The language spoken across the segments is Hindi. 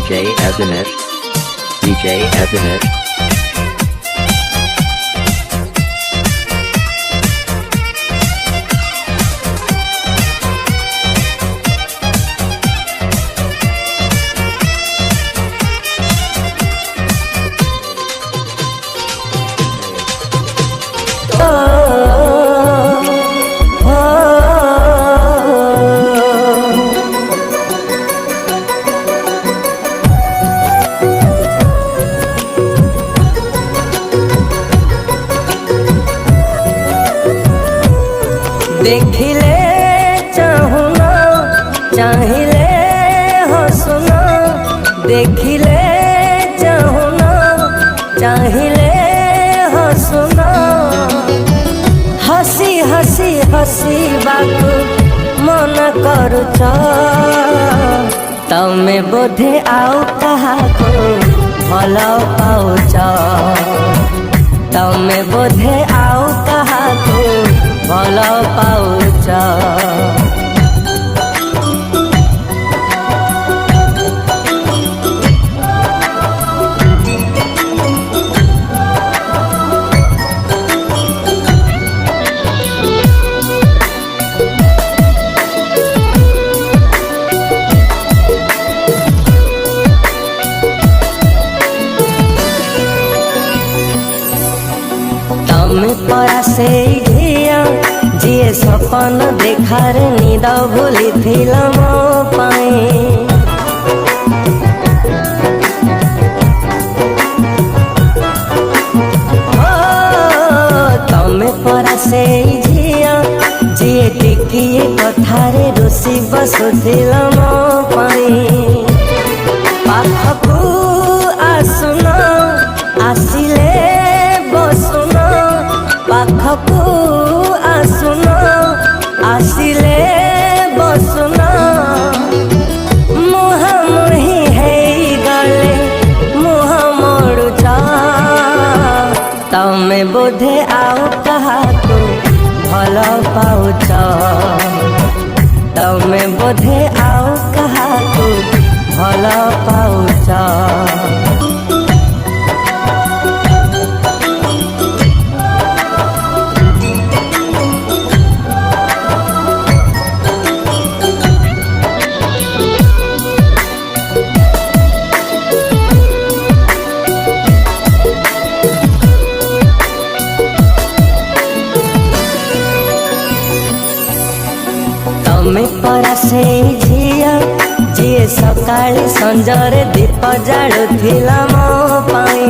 DJ Evanet, DJ Evanet. देखिले चाहुना चाहिले हसुना, देखिले चाहुना चाहिले हसुना, हसी हसी हसी बाकु मन करुच, तमे बोधे आउ काहाको भल पाउच, तमे बोधे आउ काहाको भल पाउच। तमे परा से ढिया जिए सपन देखार निद भूली थिला मो पाए, तमे परा से झिया जिए टिकिए कथारे रुसी बसुथिला मो पाए, पाखकु आसुना आसिले बसुना, पाखकु आसुना आसिले बसुना, मुहामुही हेई गले मुह मोड़ुच, तमे बोधे आउ काहाको भल पाउच, तमे बोधे आउ काहाको भल पाउच। तमे परा से झिया जिए सकाळे संजरे दीप जाळुथिला मो पाई,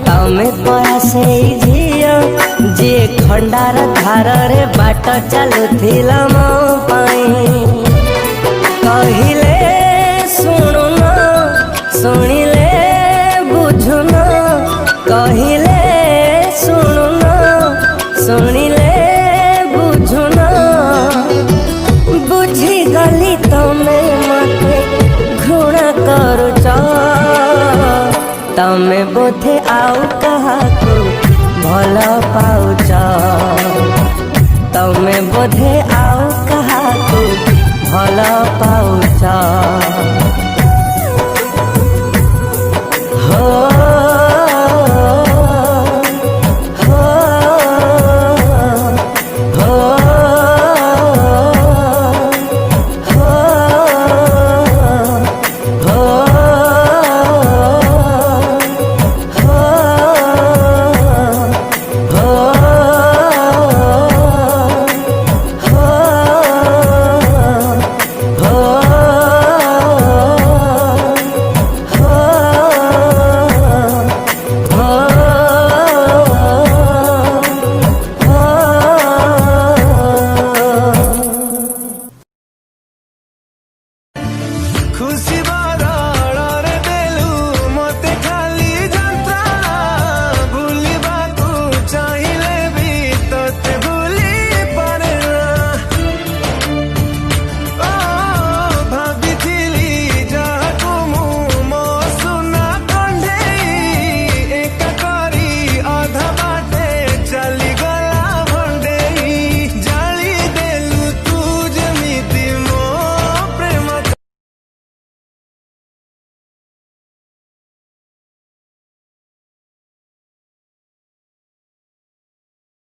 तमे परा से झिया जिए खंडार धारे बाट चालुथिला मो पाई, कहिले सुनुना सुनिले बुझुना, कहिले सुनुना सुनिले बुझुना, बुझी गली तमे मते घृणा करुच, तमे बोधे आउ काहाको भल पाउच, तमे बोधे आउ काहाको भल पाउच।